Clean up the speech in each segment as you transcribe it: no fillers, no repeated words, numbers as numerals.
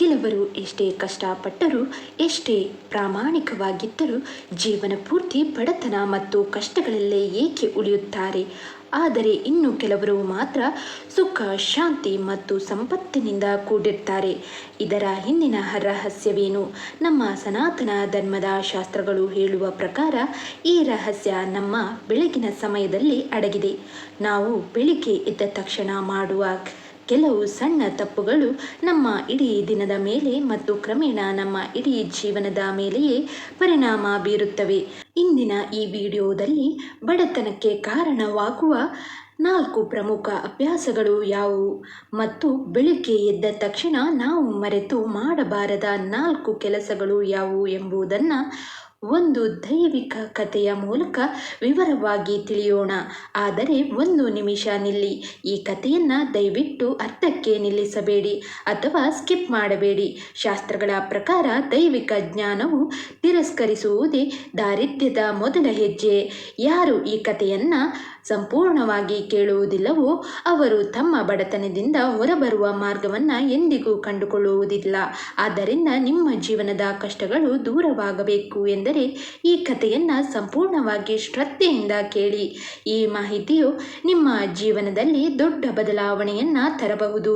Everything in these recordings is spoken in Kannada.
ಕೆಲವರು ಎಷ್ಟೇ ಕಷ್ಟಪಟ್ಟರೂ, ಎಷ್ಟೇ ಪ್ರಾಮಾಣಿಕವಾಗಿದ್ದರೂ ಜೀವನ ಪೂರ್ತಿ ಬಡತನ ಮತ್ತು ಕಷ್ಟಗಳಲ್ಲೇ ಏಕೆ ಉಳಿಯುತ್ತಾರೆ. ಆದರೆ ಇನ್ನು ಕೆಲವರು ಮಾತ್ರ ಸುಖ, ಶಾಂತಿ ಮತ್ತು ಸಂಪತ್ತಿನಿಂದ ಕೂಡಿರ್ತಾರೆ. ಇದರ ಹಿಂದಿನ ರಹಸ್ಯವೇನು? ನಮ್ಮ ಸನಾತನ ಧರ್ಮದ ಶಾಸ್ತ್ರಗಳು ಹೇಳುವ ಪ್ರಕಾರ ಈ ರಹಸ್ಯ ನಮ್ಮ ಬೆಳಗಿನ ಸಮಯದಲ್ಲಿ ಅಡಗಿದೆ. ನಾವು ಬೆಳಿಗ್ಗೆ ಎದ್ದ ತಕ್ಷಣ ಮಾಡುವ ಕೆಲವು ಸಣ್ಣ ತಪ್ಪುಗಳು ನಮ್ಮ ಇಡೀ ದಿನದ ಮೇಲೆ ಮತ್ತು ಕ್ರಮೇಣ ನಮ್ಮ ಇಡೀ ಜೀವನದ ಮೇಲೆಯೇ ಪರಿಣಾಮ ಬೀರುತ್ತವೆ. ಇಂದಿನ ಈ ವಿಡಿಯೋದಲ್ಲಿ ಬಡತನಕ್ಕೆ ಕಾರಣವಾಗುವ 4 ಪ್ರಮುಖ ಅಭ್ಯಾಸಗಳು ಯಾವುವು ಮತ್ತು ಬೆಳಿಗ್ಗೆ ಎದ್ದ ತಕ್ಷಣ ನಾವು ಮರೆತು ಮಾಡಬಾರದ 4 ಕೆಲಸಗಳು ಯಾವುವು ಎಂಬುದನ್ನು ಒಂದು ದೈವಿಕ ಕಥೆಯ ಮೂಲಕ ವಿವರವಾಗಿ ತಿಳಿಯೋಣ. ಆದರೆ 1 ನಿಮಿಷ ನಿಲ್ಲಿ. ಈ ಕಥೆಯನ್ನು ದಯವಿಟ್ಟು ಅರ್ಧಕ್ಕೆ ನಿಲ್ಲಿಸಬೇಡಿ ಅಥವಾ ಸ್ಕಿಪ್ ಮಾಡಬೇಡಿ. ಶಾಸ್ತ್ರಗಳ ಪ್ರಕಾರ ದೈವಿಕ ಜ್ಞಾನವು ತಿರಸ್ಕರಿಸುವುದೇ ದಾರಿದ್ರ್ಯದ ಮೊದಲ ಹೆಜ್ಜೆ. ಯಾರು ಈ ಕಥೆಯನ್ನು ಸಂಪೂರ್ಣವಾಗಿ ಕೇಳುವುದಿಲ್ಲವೋ ಅವರು ತಮ್ಮ ಬಡತನದಿಂದ ಹೊರಬರುವ ಮಾರ್ಗವನ್ನು ಎಂದಿಗೂ ಕಂಡುಕೊಳ್ಳುವುದಿಲ್ಲ. ಆದ್ದರಿಂದ ನಿಮ್ಮ ಜೀವನದ ಕಷ್ಟಗಳು ದೂರವಾಗಬೇಕು ಎಂದರೆ ಈ ಕಥೆಯನ್ನು ಸಂಪೂರ್ಣವಾಗಿ ಶ್ರದ್ಧೆಯಿಂದ ಕೇಳಿ. ಈ ಮಾಹಿತಿಯು ನಿಮ್ಮ ಜೀವನದಲ್ಲಿ ದೊಡ್ಡ ಬದಲಾವಣೆಯನ್ನು ತರಬಹುದು.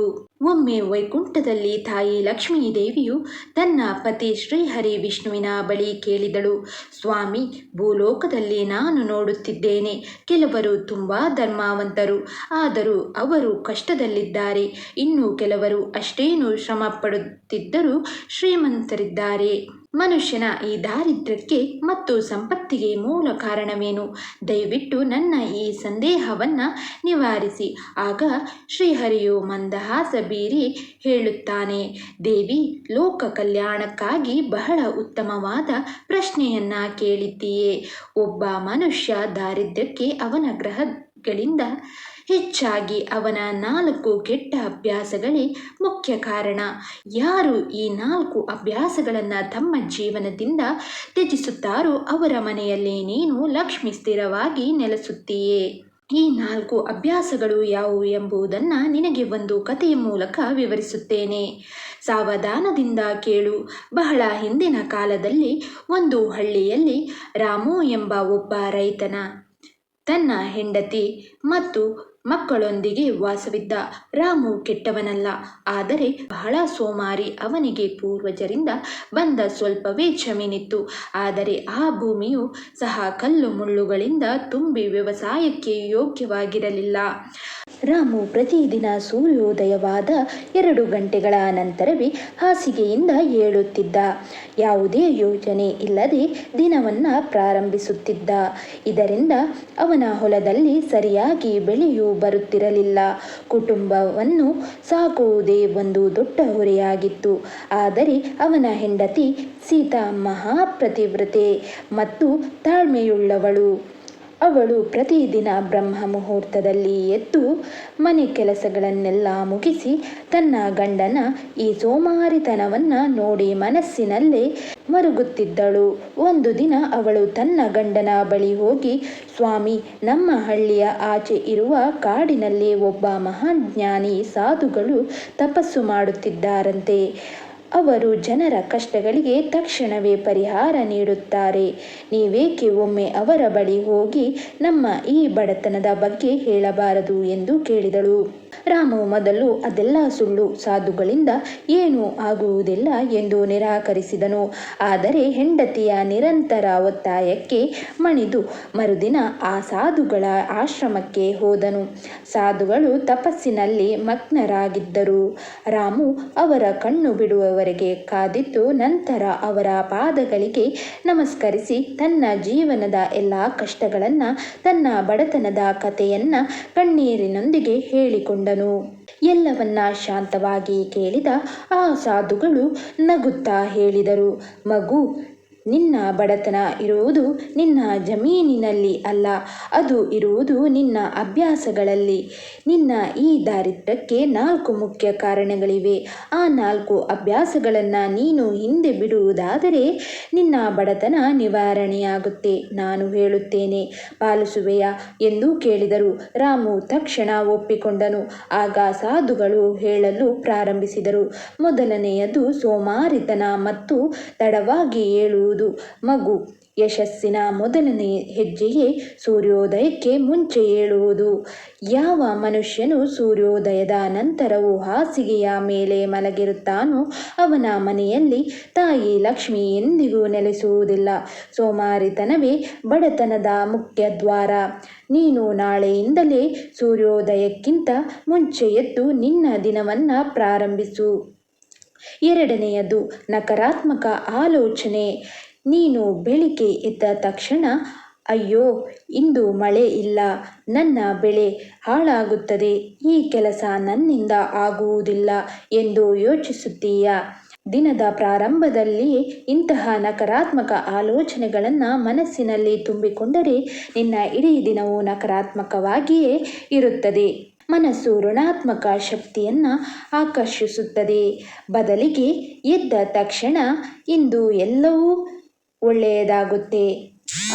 ಒಮ್ಮೆ ವೈಕುಂಠದಲ್ಲಿ ತಾಯಿ ಲಕ್ಷ್ಮೀ ದೇವಿಯು ತನ್ನ ಪತಿ ಶ್ರೀಹರಿ ವಿಷ್ಣುವಿನ ಬಳಿ ಕೇಳಿದಳು, ಸ್ವಾಮಿ, ಭೂಲೋಕದಲ್ಲಿ ನಾನು ನೋಡುತ್ತಿದ್ದೇನೆ ಕೆಲವರು ತುಂಬ ಧರ್ಮವಂತರು, ಆದರೂ ಅವರು ಕಷ್ಟದಲ್ಲಿದ್ದಾರೆ. ಇನ್ನು ಕೆಲವರು ಅಷ್ಟೇನು ಶ್ರಮ ಪಡುತ್ತಿದ್ದರೂ ಶ್ರೀಮಂತರಿದ್ದಾರೆ. ಮನುಷ್ಯನ ಈ ದಾರಿದ್ರ್ಯಕ್ಕೆ ಮತ್ತು ಸಂಪತ್ತಿಗೆ ಮೂಲ ಕಾರಣವೇನು? ದಯವಿಟ್ಟು ನನ್ನ ಈ ಸಂದೇಹವನ್ನು ನಿವಾರಿಸಿ. ಆಗ ಶ್ರೀಹರಿಯು ಮಂದಹಾಸ ಬೀರಿ ಹೇಳುತ್ತಾನೆ, ದೇವಿ, ಲೋಕ ಕಲ್ಯಾಣಕ್ಕಾಗಿ ಬಹಳ ಉತ್ತಮವಾದ ಪ್ರಶ್ನೆಯನ್ನ ಕೇಳಿದ್ದೀಯೆ. ಒಬ್ಬ ಮನುಷ್ಯ ದಾರಿದ್ರ್ಯಕ್ಕೆ ಅವನ ಗ್ರಹಗಳಿಂದ ಹೆಚ್ಚಾಗಿ ಅವನ 4 ಕೆಟ್ಟ ಅಭ್ಯಾಸಗಳೇ ಮುಖ್ಯ ಕಾರಣ. ಯಾರು ಈ 4 ಅಭ್ಯಾಸಗಳನ್ನು ತಮ್ಮ ಜೀವನದಿಂದ ತ್ಯಜಿಸುತ್ತಾರೋ ಅವರ ಮನೆಯಲ್ಲಿ ನೀನು ಲಕ್ಷ್ಮಿ ಸ್ಥಿರವಾಗಿ ನೆಲೆಸುತ್ತೀಯೆ. ಈ 4 ಅಭ್ಯಾಸಗಳು ಯಾವುವು ಎಂಬುದನ್ನು ನಿನಗೆ ಒಂದು ಕಥೆಯ ಮೂಲಕ ವಿವರಿಸುತ್ತೇನೆ. ಸಾವಧಾನದಿಂದ ಕೇಳು. ಬಹಳ ಹಿಂದಿನ ಕಾಲದಲ್ಲಿ ಒಂದು ಹಳ್ಳಿಯಲ್ಲಿ ರಾಮು ಎಂಬ ಒಬ್ಬ ರೈತನ ತನ್ನ ಹೆಂಡತಿ ಮತ್ತು ಮಕ್ಕಳೊಂದಿಗೆ ವಾಸವಿದ್ದ. ರಾಮು ಕೆಟ್ಟವನಲ್ಲ, ಆದರೆ ಬಹಳ ಸೋಮಾರಿ. ಅವನಿಗೆ ಪೂರ್ವಜರಿಂದ ಬಂದ ಸ್ವಲ್ಪವೇ ಜಮೀನಿತ್ತು. ಆದರೆ ಆ ಭೂಮಿಯು ಸಹ ಕಲ್ಲು ಮುಳ್ಳುಗಳಿಂದ ತುಂಬಿ ವ್ಯವಸಾಯಕ್ಕೆ ಯೋಗ್ಯವಾಗಿರಲಿಲ್ಲ. ರಾಮು ಪ್ರತಿದಿನ ಸೂರ್ಯೋದಯವಾದ 2 ಗಂಟೆಗಳ ನಂತರವೇ ಹಾಸಿಗೆಯಿಂದ ಏಳುತ್ತಿದ್ದ. ಯಾವುದೇ ಯೋಜನೆ ಇಲ್ಲದೆ ದಿನವನ್ನು ಪ್ರಾರಂಭಿಸುತ್ತಿದ್ದ. ಇದರಿಂದ ಅವನ ಹೊಲದಲ್ಲಿ ಸರಿಯಾಗಿ ಬೆಳೆಯೂ ಬರುತ್ತಿರಲಿಲ್ಲ. ಕುಟುಂಬವನ್ನು ಸಾಕುವುದೇ ಒಂದು ದೊಡ್ಡ ಹೊರೆಯಾಗಿತ್ತು. ಆದರೆ ಅವನ ಹೆಂಡತಿ ಸೀತಾ ಮಹಾಪತಿವ್ರತೆ ಮತ್ತು ತಾಳ್ಮೆಯುಳ್ಳವಳು. ಅವಳು ಪ್ರತಿದಿನ ಬ್ರಹ್ಮ ಮುಹೂರ್ತದಲ್ಲಿ ಎದ್ದು ಮನೆ ಕೆಲಸಗಳನ್ನೆಲ್ಲ ಮುಗಿಸಿ ತನ್ನ ಗಂಡನ ಈ ಸೋಮಾರಿತನವನ್ನು ನೋಡಿ ಮನಸ್ಸಿನಲ್ಲೇ ಮರುಗುತ್ತಿದ್ದಳು. ಒಂದು ದಿನ ಅವಳು ತನ್ನ ಗಂಡನ ಬಳಿ ಹೋಗಿ, ಸ್ವಾಮಿ, ನಮ್ಮ ಹಳ್ಳಿಯ ಆಚೆ ಇರುವ ಕಾಡಿನಲ್ಲಿ ಒಬ್ಬ ಮಹಾನ್ ಜ್ಞಾನಿ ಸಾಧುಗಳು ತಪಸ್ಸು ಮಾಡುತ್ತಿದ್ದಾರಂತೆ. ಅವರು ಜನರ ಕಷ್ಟಗಳಿಗೆ ತಕ್ಷಣವೇ ಪರಿಹಾರ ನೀಡುತ್ತಾರೆ. ನೀವೇಕೆ ಒಮ್ಮೆ ಅವರ ಬಳಿ ಹೋಗಿ ನಮ್ಮ ಈ ಬಡತನದ ಬಗ್ಗೆ ಹೇಳಬಾರದು ಎಂದು ಕೇಳಿದಳು. ರಾಮು ಮೊದಲು ಅದೆಲ್ಲ ಸುಳ್ಳು, ಸಾಧುಗಳಿಂದ ಏನೂ ಆಗುವುದಿಲ್ಲ ಎಂದು ನಿರಾಕರಿಸಿದನು. ಆದರೆ ಹೆಂಡತಿಯ ನಿರಂತರ ಒತ್ತಾಯಕ್ಕೆ ಮಣಿದು ಮರುದಿನ ಆ ಸಾಧುಗಳ ಆಶ್ರಮಕ್ಕೆ ಹೋದನು. ಸಾಧುಗಳು ತಪಸ್ಸಿನಲ್ಲಿ ಮಗ್ನರಾಗಿದ್ದರು. ರಾಮು ಅವರ ಕಣ್ಣು ಬಿಡುವವರೆಗೆ ಕಾದಿದ್ದು ನಂತರ ಅವರ ಪಾದಗಳಿಗೆ ನಮಸ್ಕರಿಸಿ ತನ್ನ ಜೀವನದ ಎಲ್ಲ ಕಷ್ಟಗಳನ್ನು, ತನ್ನ ಬಡತನದ ಕಥೆಯನ್ನು ಕಣ್ಣೀರಿನೊಂದಿಗೆ ಹೇಳಿಕೊಂಡನು. ಎಲ್ಲವನ್ನ ಶಾಂತವಾಗಿ ಕೇಳಿದ ಆ ಸಾಧುಗಳು ನಗುತ್ತಾ ಹೇಳಿದರು, ಮಗು, ನಿನ್ನ ಬಡತನ ಇರುವುದು ನಿನ್ನ ಜಮೀನಿನಲ್ಲಿ ಅಲ್ಲ, ಅದು ಇರುವುದು ನಿನ್ನ ಅಭ್ಯಾಸಗಳಲ್ಲಿ. ನಿನ್ನ ಈ ದಾರಿದ್ರ್ಯಕ್ಕೆ 4 ಮುಖ್ಯ ಕಾರಣಗಳಿವೆ. ಆ 4 ಅಭ್ಯಾಸಗಳನ್ನು ನೀನು ಹಿಂದೆ ಬಿಡುವುದಾದರೆ ನಿನ್ನ ಬಡತನ ನಿವಾರಣೆಯಾಗುತ್ತೆ. ನಾನು ಹೇಳುತ್ತೇನೆ, ಪಾಲಿಸುವೆಯಾ ಎಂದು ಕೇಳಿದರು. ರಾಮು ತಕ್ಷಣ ಒಪ್ಪಿಕೊಂಡನು. ಆಗ ಸಾಧುಗಳು ಹೇಳಲು ಪ್ರಾರಂಭಿಸಿದರು. ಮೊದಲನೆಯದು ಸೋಮಾರಿತನ ಮತ್ತು ತಡವಾಗಿ ಏಳುವುದು. ಮಗು, ಯಶಸ್ಸಿನ ಮೊದಲನೇ ಹೆಜ್ಜೆಯೇ ಸೂರ್ಯೋದಯಕ್ಕೆ ಮುಂಚೆ ಏಳುವುದು. ಯಾವ ಮನುಷ್ಯನು ಸೂರ್ಯೋದಯದ ನಂತರವೂ ಹಾಸಿಗೆಯ ಮೇಲೆ ಮಲಗಿರುತ್ತಾನೋ ಅವನ ಮನೆಯಲ್ಲಿ ತಾಯಿ ಲಕ್ಷ್ಮಿ ಎಂದಿಗೂ ನೆಲೆಸುವುದಿಲ್ಲ. ಸೋಮಾರಿತನವೇ ಬಡತನದ ಮುಖ್ಯ ದ್ವಾರ. ನೀನು ನಾಳೆಯಿಂದಲೇ ಸೂರ್ಯೋದಯಕ್ಕಿಂತ ಮುಂಚೆ ಎದ್ದು ನಿನ್ನ ದಿನವನ್ನು ಪ್ರಾರಂಭಿಸು. ಎರಡನೆಯದು ನಕಾರಾತ್ಮಕ ಆಲೋಚನೆ. ನೀನು ಬೆಳಿಗ್ಗೆ ಎದ್ದ ತಕ್ಷಣ ಅಯ್ಯೋ ಇಂದು ಮಳೆ ಇಲ್ಲ, ನನ್ನ ಬೆಳೆ ಹಾಳಾಗುತ್ತದೆ, ಈ ಕೆಲಸ ನನ್ನಿಂದ ಆಗುವುದಿಲ್ಲ ಎಂದು ಯೋಚಿಸುತ್ತೀಯ. ದಿನದ ಪ್ರಾರಂಭದಲ್ಲಿಯೇ ಇಂತಹ ನಕಾರಾತ್ಮಕ ಆಲೋಚನೆಗಳನ್ನು ಮನಸ್ಸಿನಲ್ಲಿ ತುಂಬಿಕೊಂಡರೆ ನಿನ್ನ ಇಡೀ ದಿನವೂ ನಕಾರಾತ್ಮಕವಾಗಿಯೇ ಇರುತ್ತದೆ. ಮನಸ್ಸು ಋಣಾತ್ಮಕ ಶಕ್ತಿಯನ್ನು ಆಕರ್ಷಿಸುತ್ತದೆ. ಬದಲಿಗೆ ಎದ್ದ ತಕ್ಷಣ ಇಂದು ಎಲ್ಲವೂ ಒಳ್ಳೆಯದಾಗುತ್ತೆ,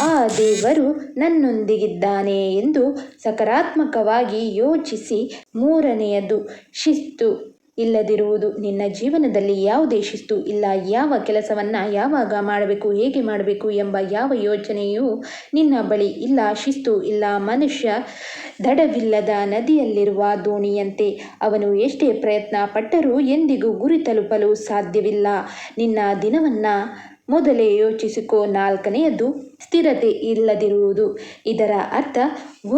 ಆ ದೇವರು ನನ್ನೊಂದಿಗಿದ್ದಾನೆ ಎಂದು ಸಕಾರಾತ್ಮಕವಾಗಿ ಯೋಚಿಸಿ. ಮೂರನೆಯದು ಶಿಸ್ತು ಇಲ್ಲದಿರುವುದು. ನಿನ್ನ ಜೀವನದಲ್ಲಿ ಯಾವುದೇ ಶಿಸ್ತು ಇಲ್ಲ. ಯಾವ ಕೆಲಸವನ್ನು ಯಾವಾಗ ಮಾಡಬೇಕು, ಹೇಗೆ ಮಾಡಬೇಕು ಎಂಬ ಯಾವ ಯೋಚನೆಯೂ ನಿನ್ನ ಬಳಿ ಇಲ್ಲ. ಶಿಸ್ತು ಇಲ್ಲ. ಮನುಷ್ಯ ದಡವಿಲ್ಲದ ನದಿಯಲ್ಲಿರುವ ದೋಣಿಯಂತೆ. ಅವನು ಎಷ್ಟೇ ಪ್ರಯತ್ನ ಪಟ್ಟರೂ ಎಂದಿಗೂ ಗುರಿ ತಲುಪಲು ಸಾಧ್ಯವಿಲ್ಲ. ನಿನ್ನ ದಿನವನ್ನು ಮೊದಲೇ ಯೋಚಿಸಿಕೋ. ನಾಲ್ಕನೆಯದು ಸ್ಥಿರತೆ ಇಲ್ಲದಿರುವುದು. ಇದರ ಅರ್ಥ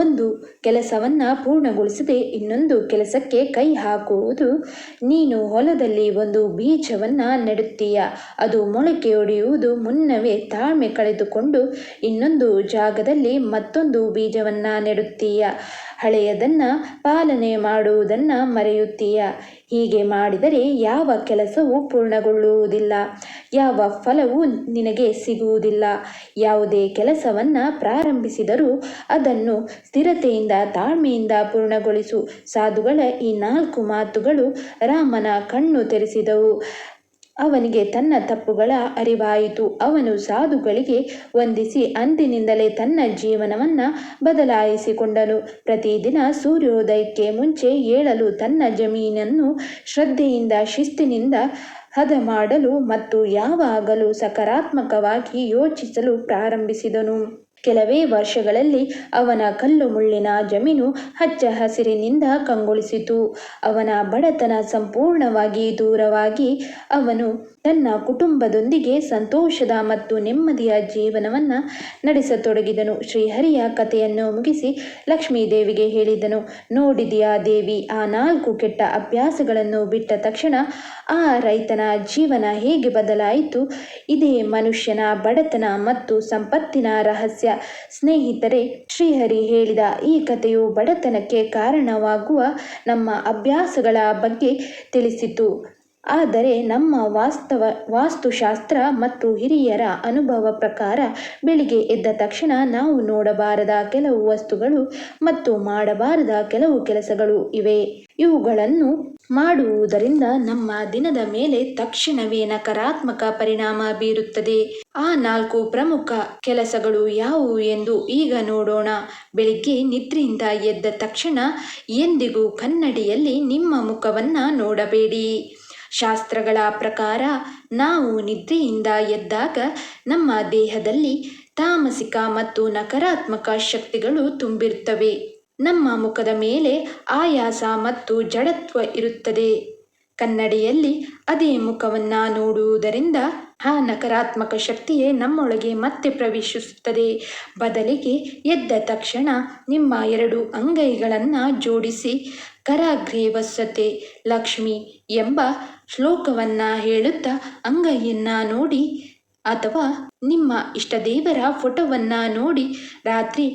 ಒಂದು ಕೆಲಸವನ್ನು ಪೂರ್ಣಗೊಳಿಸದೆ ಇನ್ನೊಂದು ಕೆಲಸಕ್ಕೆ ಕೈ ಹಾಕುವುದು. ನೀನು ಹೊಲದಲ್ಲಿ ಒಂದು ಬೀಜವನ್ನು ನೆಡುತ್ತೀಯ, ಅದು ಮೊಳಕೆಯೊಡೆಯುವುದು ಮುನ್ನವೇ ತಾಳ್ಮೆ ಕಳೆದುಕೊಂಡು ಇನ್ನೊಂದು ಜಾಗದಲ್ಲಿ ಮತ್ತೊಂದು ಬೀಜವನ್ನು ನೆಡುತ್ತೀಯ. ಹಳೆಯದನ್ನು ಪಾಲನೆ ಮಾಡುವುದನ್ನು ಮರೆಯುತ್ತೀಯ. ಹೀಗೆ ಮಾಡಿದರೆ ಯಾವ ಕೆಲಸವೂ ಪೂರ್ಣಗೊಳ್ಳುವುದಿಲ್ಲ, ಯಾವ ಫಲವೂ ನಿನಗೆ ಸಿಗುವುದಿಲ್ಲ. ಯಾವುದೇ ಕೆಲಸವನ್ನು ಪ್ರಾರಂಭಿಸಿದರೂ ಅದನ್ನು ಸ್ಥಿರತೆಯಿಂದ ತಾಳ್ಮೆಯಿಂದ ಪೂರ್ಣಗೊಳಿಸು. ಸಾಧುಗಳ ಈ 4 ಮಾತುಗಳು ರಾಮನ ಕಣ್ಣು ತೆರೆಸಿದವು. ಅವನಿಗೆ ತನ್ನ ತಪ್ಪುಗಳ ಅರಿವಾಯಿತು. ಅವನು ಸಾಧುಗಳಿಗೆ ವಂದಿಸಿ ಅಂದಿನಿಂದಲೇ ತನ್ನ ಜೀವನವನ್ನು ಬದಲಾಯಿಸಿಕೊಂಡನು. ಪ್ರತಿದಿನ ಸೂರ್ಯೋದಯಕ್ಕೆ ಮುಂಚೆ ಏಳಲು, ತನ್ನ ಜಮೀನನ್ನು ಶ್ರದ್ಧೆಯಿಂದ ಶಿಸ್ತಿನಿಂದ ಹದ ಮಾಡಲು ಮತ್ತು ಯಾವಾಗಲೂ ಸಕಾರಾತ್ಮಕವಾಗಿ ಯೋಚಿಸಲು ಪ್ರಾರಂಭಿಸಿದನು. ಕೆಲವೇ ವರ್ಷಗಳಲ್ಲಿ ಅವನ ಕಲ್ಲು ಮುಳ್ಳಿನ ಜಮೀನು ಹಚ್ಚ ಹಸಿರಿನಿಂದ ಕಂಗೊಳಿಸಿತು. ಅವನ ಬಡತನ ಸಂಪೂರ್ಣವಾಗಿ ದೂರವಾಗಿ ಅವನು ತನ್ನ ಕುಟುಂಬದೊಂದಿಗೆ ಸಂತೋಷದ ಮತ್ತು ನೆಮ್ಮದಿಯ ಜೀವನವನ್ನು ನಡೆಸತೊಡಗಿದನು. ಶ್ರೀಹರಿಯ ಕಥೆಯನ್ನು ಮುಗಿಸಿ ಲಕ್ಷ್ಮೀದೇವಿಗೆ ಹೇಳಿದನು, ನೋಡಿದೆಯಾ ದೇವಿ, ಆ 4 ಕೆಟ್ಟ ಅಭ್ಯಾಸಗಳನ್ನು ಬಿಟ್ಟ ತಕ್ಷಣ ಆ ರೈತನ ಜೀವನ ಹೇಗೆ ಬದಲಾಯಿತು. ಇದೇ ಮನುಷ್ಯನ ಬಡತನ ಮತ್ತು ಸಂಪತ್ತಿನ ರಹಸ್ಯ. ಸ್ನೇಹಿತರೆ, ಶ್ರೀಹರಿ ಹೇಳಿದ ಈ ಕಥೆಯು ಬಡತನಕ್ಕೆ ಕಾರಣವಾಗುವ ನಮ್ಮ ಅಭ್ಯಾಸಗಳ ಬಗ್ಗೆ ತಿಳಿಸಿತು. ಆದರೆ ನಮ್ಮ ವಾಸ್ತುಶಾಸ್ತ್ರ ಮತ್ತು ಹಿರಿಯರ ಅನುಭವ ಪ್ರಕಾರ ಬೆಳಿಗ್ಗೆ ಎದ್ದ ತಕ್ಷಣ ನಾವು ನೋಡಬಾರದ ಕೆಲವು ವಸ್ತುಗಳು ಮತ್ತು ಮಾಡಬಾರದ ಕೆಲವು ಕೆಲಸಗಳು ಇವೆ. ಇವುಗಳನ್ನು ಮಾಡುವುದರಿಂದ ನಮ್ಮ ದಿನದ ಮೇಲೆ ತಕ್ಷಣವೇ ನಕಾರಾತ್ಮಕ ಪರಿಣಾಮ ಬೀರುತ್ತದೆ. ಆ 4 ಪ್ರಮುಖ ಕೆಲಸಗಳು ಯಾವುವು ಎಂದು ಈಗ ನೋಡೋಣ. ಬೆಳಿಗ್ಗೆ ನಿದ್ರೆಯಿಂದ ಎದ್ದ ತಕ್ಷಣ ಎಂದಿಗೂ ಕನ್ನಡಿಯಲ್ಲಿ ನಿಮ್ಮ ಮುಖವನ್ನು ನೋಡಬೇಡಿ. ಶಾಸ್ತ್ರಗಳ ಪ್ರಕಾರ ನಾವು ನಿದ್ರೆಯಿಂದ ಎದ್ದಾಗ ನಮ್ಮ ದೇಹದಲ್ಲಿ ತಾಮಸಿಕ ಮತ್ತು ನಕಾರಾತ್ಮಕ ಶಕ್ತಿಗಳು ತುಂಬಿರುತ್ತವೆ. ನಮ್ಮ ಮುಖದ ಮೇಲೆ ಆಯಾಸ ಮತ್ತು ಜಡತ್ವ ಇರುತ್ತದೆ. ಕನ್ನಡಿಯಲ್ಲಿ ಅದೇ ಮುಖವನ್ನು ನೋಡುವುದರಿಂದ ಆ ನಕಾರಾತ್ಮಕ ಶಕ್ತಿಯೇ ನಮ್ಮೊಳಗೆ ಮತ್ತೆ ಪ್ರವೇಶಿಸುತ್ತದೆ. ಬದಲಿಗೆ ಎದ್ದ ತಕ್ಷಣ ನಿಮ್ಮ 2 ಅಂಗೈಗಳನ್ನು ಜೋಡಿಸಿ ಕರಾಗ್ರೇ ವಸತೆ ಲಕ್ಷ್ಮಿ ಎಂಬ ಶ್ಲೋಕವನ್ನು ಹೇಳುತ್ತಾ ಅಂಗೈಯನ್ನು ನೋಡಿ ಅಥವಾ ನಿಮ್ಮ ಇಷ್ಟದೇವರ ಫೋಟೋವನ್ನು ನೋಡಿ ರಾತ್ರಿ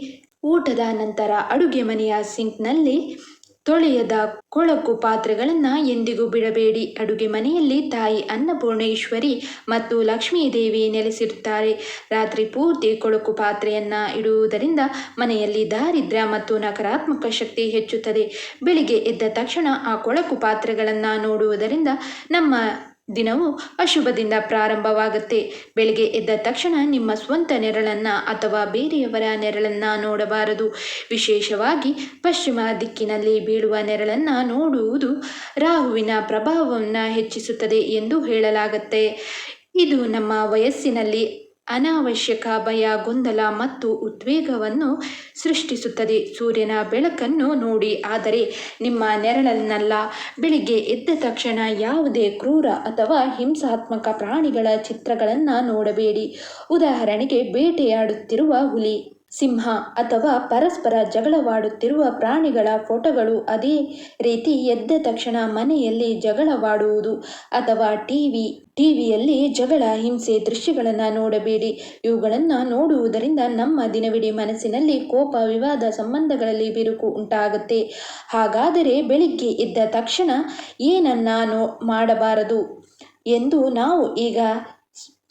ಊಟದ ನಂತರ ಅಡುಗೆ ಮನೆಯ ಸಿಂಕ್ನಲ್ಲಿ ತೊಳೆಯದ ಕೊಳಕು ಪಾತ್ರೆಗಳನ್ನು ಎಂದಿಗೂ ಬಿಡಬೇಡಿ. ಅಡುಗೆ ಮನೆಯಲ್ಲಿ ತಾಯಿ ಅನ್ನಪೂರ್ಣೇಶ್ವರಿ ಮತ್ತು ಲಕ್ಷ್ಮೀದೇವಿ ನೆಲೆಸಿರುತ್ತಾರೆ. ರಾತ್ರಿ ಪೂರ್ತಿ ಕೊಳಕು ಪಾತ್ರೆಯನ್ನು ಇಡುವುದರಿಂದ ಮನೆಯಲ್ಲಿ ದಾರಿದ್ರ್ಯ ಮತ್ತು ನಕಾರಾತ್ಮಕ ಶಕ್ತಿ ಹೆಚ್ಚುತ್ತದೆ. ಬೆಳಿಗ್ಗೆ ಎದ್ದ ತಕ್ಷಣ ಆ ಕೊಳಕು ಪಾತ್ರೆಗಳನ್ನು ನೋಡುವುದರಿಂದ ನಮ್ಮ ದಿನವು ಅಶುಭದಿಂದ ಪ್ರಾರಂಭವಾಗುತ್ತೆ. ಬೆಳಿಗ್ಗೆ ಎದ್ದ ತಕ್ಷಣ ನಿಮ್ಮ ಸ್ವಂತ ನೆರಳನ್ನು ಅಥವಾ ಬೇರೆಯವರ ನೆರಳನ್ನು ನೋಡಬಾರದು. ವಿಶೇಷವಾಗಿ ಪಶ್ಚಿಮ ದಿಕ್ಕಿನಲ್ಲಿ ಬೀಳುವ ನೆರಳನ್ನು ನೋಡುವುದು ರಾಹುವಿನ ಪ್ರಭಾವವನ್ನು ಹೆಚ್ಚಿಸುತ್ತದೆ ಎಂದು ಹೇಳಲಾಗುತ್ತೆ. ಇದು ನಮ್ಮ ವಯಸ್ಸಿನಲ್ಲಿ ಅನಾವಶ್ಯಕ ಭಯ, ಗೊಂದಲ ಮತ್ತು ಉದ್ವೇಗವನ್ನು ಸೃಷ್ಟಿಸುತ್ತದೆ. ಸೂರ್ಯನ ಬೆಳಕನ್ನು ನೋಡಿ, ಆದರೆ ನಿಮ್ಮ ನೆರಳನ್ನಲ್ಲ. ಬೆಳಿಗ್ಗೆ ಎದ್ದ ತಕ್ಷಣ ಯಾವುದೇ ಕ್ರೂರ ಅಥವಾ ಹಿಂಸಾತ್ಮಕ ಪ್ರಾಣಿಗಳ ಚಿತ್ರಗಳನ್ನು ನೋಡಬೇಡಿ. ಉದಾಹರಣೆಗೆ, ಬೇಟೆಯಾಡುತ್ತಿರುವ ಹುಲಿ, ಸಿಂಹ ಅಥವಾ ಪರಸ್ಪರ ಜಗಳವಾಡುತ್ತಿರುವ ಪ್ರಾಣಿಗಳ ಫೋಟೋಗಳು. ಅದೇ ರೀತಿ ಎದ್ದ ತಕ್ಷಣ ಮನೆಯಲ್ಲಿ ಜಗಳವಾಡುವುದು ಅಥವಾ ಟಿವಿಯಲ್ಲಿ ಜಗಳ, ಹಿಂಸೆ ದೃಶ್ಯಗಳನ್ನು ನೋಡಬೇಡಿ. ಇವುಗಳನ್ನು ನೋಡುವುದರಿಂದ ನಮ್ಮ ದಿನವಿಡೀ ಮನಸ್ಸಿನಲ್ಲಿ ಕೋಪ, ವಿವಾದ, ಸಂಬಂಧಗಳಲ್ಲಿ ಬಿರುಕು ಉಂಟಾಗುತ್ತೆ. ಹಾಗಾದರೆ ಬೆಳಿಗ್ಗೆ ಎದ್ದ ತಕ್ಷಣ ಏನನ್ನ ಮಾಡಬಾರದು ಎಂದು ನಾವು ಈಗ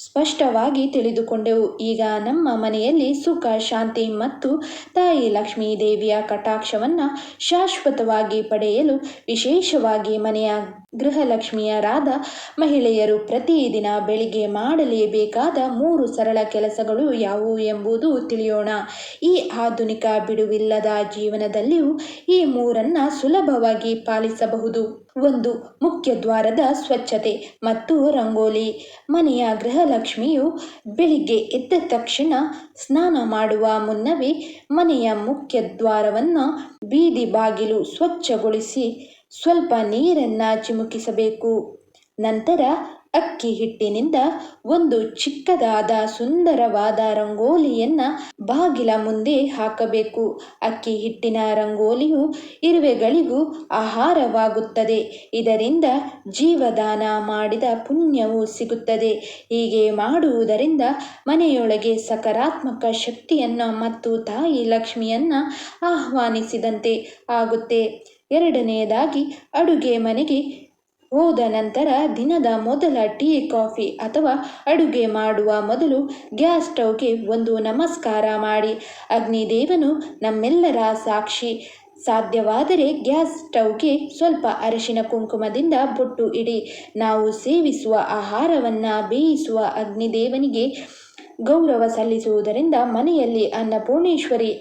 ಸ್ಪಷ್ಟವಾಗಿ ತಿಳಿದುಕೊಂಡೆವು. ಈಗ ನಮ್ಮ ಮನೆಯಲ್ಲಿ ಸುಖ, ಶಾಂತಿ ಮತ್ತು ತಾಯಿ ಲಕ್ಷ್ಮೀದೇವಿಯ ಕಟಾಕ್ಷವನ್ನು ಶಾಶ್ವತವಾಗಿ ಪಡೆಯಲು ವಿಶೇಷವಾಗಿ ಮನೆಯ ಗೃಹಲಕ್ಷ್ಮಿಯರಾದ ಮಹಿಳೆಯರು ಪ್ರತಿದಿನ ಬೆಳಿಗ್ಗೆ ಮಾಡಲೇಬೇಕಾದ 3 ಸರಳ ಕೆಲಸಗಳು ಯಾವುವು ಎಂಬುದು ತಿಳಿಯೋಣ. ಈ ಆಧುನಿಕ ಬಿಡುವಿಲ್ಲದ ಜೀವನದಲ್ಲಿಯೂ ಈ 3 ಸುಲಭವಾಗಿ ಪಾಲಿಸಬಹುದು. 1. ಮುಖ್ಯ ದ್ವಾರದ ಸ್ವಚ್ಛತೆ ಮತ್ತು ರಂಗೋಲಿ. ಮನೆಯ ಗೃಹಲಕ್ಷ್ಮಿಯು ಬೆಳಿಗ್ಗೆ ಎದ್ದ ತಕ್ಷಣ ಸ್ನಾನ ಮಾಡುವ ಮುನ್ನವೇ ಮನೆಯ ಮುಖ್ಯ ದ್ವಾರವನ್ನು, ಬೀದಿ ಬಾಗಿಲು ಸ್ವಚ್ಛಗೊಳಿಸಿ ಸ್ವಲ್ಪ ನೀರನ್ನು ಚಿಮುಕಿಸಬೇಕು. ನಂತರ ಅಕ್ಕಿ ಹಿಟ್ಟಿನಿಂದ ಒಂದು ಚಿಕ್ಕದಾದ ಸುಂದರವಾದ ರಂಗೋಲಿಯನ್ನು ಬಾಗಿಲ ಮುಂದೆ ಹಾಕಬೇಕು. ಅಕ್ಕಿ ಹಿಟ್ಟಿನ ರಂಗೋಲಿಯು ಇರುವೆಗಳಿಗೂ ಆಹಾರವಾಗುತ್ತದೆ. ಇದರಿಂದ ಜೀವದಾನ ಮಾಡಿದ ಪುಣ್ಯವು ಸಿಗುತ್ತದೆ. ಹೀಗೆ ಮಾಡುವುದರಿಂದ ಮನೆಯೊಳಗೆ ಸಕಾರಾತ್ಮಕ ಶಕ್ತಿಯನ್ನು ಮತ್ತು ತಾಯಿ ಲಕ್ಷ್ಮಿಯನ್ನು ಆಹ್ವಾನಿಸಿದಂತೆ ಆಗುತ್ತೆ. 2ನೇದಾಗಿ, ಅಡುಗೆ ಮನೆಗೆ ಹೋದ ನಂತರ ದಿನದ ಮೊದಲ ಟೀ, ಕಾಫಿ ಅಥವಾ ಅಡುಗೆ ಮಾಡುವ ಮೊದಲು ಗ್ಯಾಸ್ ಸ್ಟವ್ಗೆ ಒಂದು ನಮಸ್ಕಾರ ಮಾಡಿ. ಅಗ್ನಿದೇವನು ನಮ್ಮೆಲ್ಲರ ಸಾಕ್ಷಿ. ಸಾಧ್ಯವಾದರೆ ಗ್ಯಾಸ್ ಸ್ಟವ್ಗೆ ಸ್ವಲ್ಪ ಅರಿಶಿನ ಕುಂಕುಮದಿಂದ ಬೊಟ್ಟು ಇಡಿ. ನಾವು ಸೇವಿಸುವ ಆಹಾರವನ್ನು ಬೇಯಿಸುವ ಅಗ್ನಿದೇವನಿಗೆ ಗೌರವ ಸಲ್ಲಿಸುವುದರಿಂದ ಮನೆಯಲ್ಲಿ ಅನ್ನಪೂರ್ಣೇಶ್ವರಿ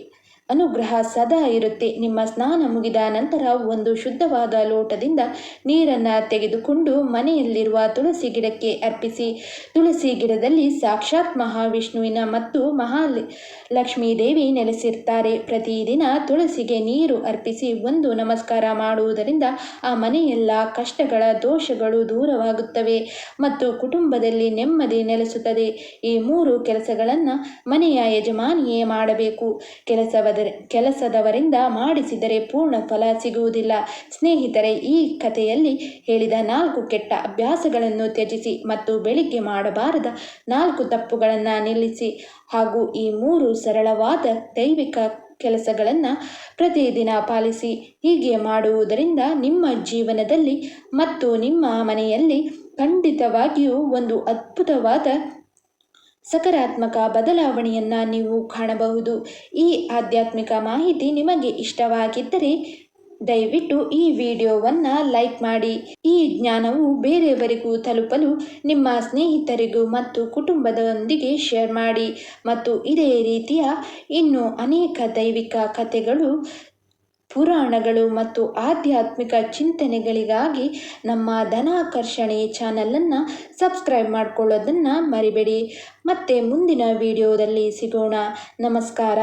ಅನುಗ್ರಹ ಸದಾ ಇರುತ್ತೆ. ನಿಮ್ಮ ಸ್ನಾನ ಮುಗಿದ ನಂತರ ಒಂದು ಶುದ್ಧವಾದ ಲೋಟದಿಂದ ನೀರನ್ನು ತೆಗೆದುಕೊಂಡು ಮನೆಯಲ್ಲಿರುವ ತುಳಸಿ ಗಿಡಕ್ಕೆ ಅರ್ಪಿಸಿ. ತುಳಸಿ ಗಿಡದಲ್ಲಿ ಸಾಕ್ಷಾತ್ ಮಹಾವಿಷ್ಣುವಿನ ಮತ್ತು ಮಹಾಲಕ್ಷ್ಮೀದೇವಿ ನೆಲೆಸಿರ್ತಾರೆ. ಪ್ರತಿದಿನ ತುಳಸಿಗೆ ನೀರು ಅರ್ಪಿಸಿ ಒಂದು ನಮಸ್ಕಾರ ಮಾಡುವುದರಿಂದ ಆ ಮನೆಯೆಲ್ಲ ಕಷ್ಟಗಳ, ದೋಷಗಳು ದೂರವಾಗುತ್ತವೆ ಮತ್ತು ಕುಟುಂಬದಲ್ಲಿ ನೆಮ್ಮದಿ ನೆಲೆಸುತ್ತದೆ. ಈ 3 ಕೆಲಸಗಳನ್ನು ಮನೆಯ ಯಜಮಾನಿಯೇ ಮಾಡಬೇಕು. ಕೆಲಸದವರಿಂದ ಮಾಡಿಸಿದರೆ ಪೂರ್ಣ ಫಲ ಸಿಗುವುದಿಲ್ಲ. ಸ್ನೇಹಿತರೆ, ಈ ಕಥೆಯಲ್ಲಿ ಹೇಳಿದ 4 ಕೆಟ್ಟ ಅಭ್ಯಾಸಗಳನ್ನು ತ್ಯಜಿಸಿ ಮತ್ತು ಬೆಳಿಗ್ಗೆ ಮಾಡಬಾರದ 4 ತಪ್ಪುಗಳನ್ನು ನಿಲ್ಲಿಸಿ ಹಾಗೂ ಈ 3 ಸರಳವಾದ ದೈವಿಕ ಕೆಲಸಗಳನ್ನು ಪ್ರತಿದಿನ ಪಾಲಿಸಿ. ಹೀಗೆ ಮಾಡುವುದರಿಂದ ನಿಮ್ಮ ಜೀವನದಲ್ಲಿ ಮತ್ತು ನಿಮ್ಮ ಮನೆಯಲ್ಲಿ ಖಂಡಿತವಾಗಿಯೂ ಒಂದು ಅದ್ಭುತವಾದ ಸಕಾರಾತ್ಮಕ ಬದಲಾವಣೆಯನ್ನು ನೀವು ಕಾಣಬಹುದು. ಈ ಆಧ್ಯಾತ್ಮಿಕ ಮಾಹಿತಿ ನಿಮಗೆ ಇಷ್ಟವಾಗಿದ್ದರೆ ದಯವಿಟ್ಟು ಈ ವಿಡಿಯೋವನ್ನು ಲೈಕ್ ಮಾಡಿ. ಈ ಜ್ಞಾನವು ಬೇರೆಯವರಿಗೂ ತಲುಪಲು ನಿಮ್ಮ ಸ್ನೇಹಿತರಿಗೂ ಮತ್ತು ಕುಟುಂಬದೊಂದಿಗೆ ಶೇರ್ ಮಾಡಿ. ಮತ್ತು ಇದೇ ರೀತಿಯ ಇನ್ನೂ ಅನೇಕ ದೈವಿಕ ಕಥೆಗಳು, ಪುರಾಣಗಳು ಮತ್ತು ಆಧ್ಯಾತ್ಮಿಕ ಚಿಂತನೆಗಳಿಗಾಗಿ ನಮ್ಮ ಧನಾಕರ್ಷಣೆ ಚಾನಲನ್ನು ಸಬ್ಸ್ಕ್ರೈಬ್ ಮಾಡಿಕೊಳ್ಳೋದನ್ನು ಮರಿಬೇಡಿ. ಮತ್ತೆ ಮುಂದಿನ ವಿಡಿಯೋದಲ್ಲಿ ಸಿಗೋಣ. ನಮಸ್ಕಾರ.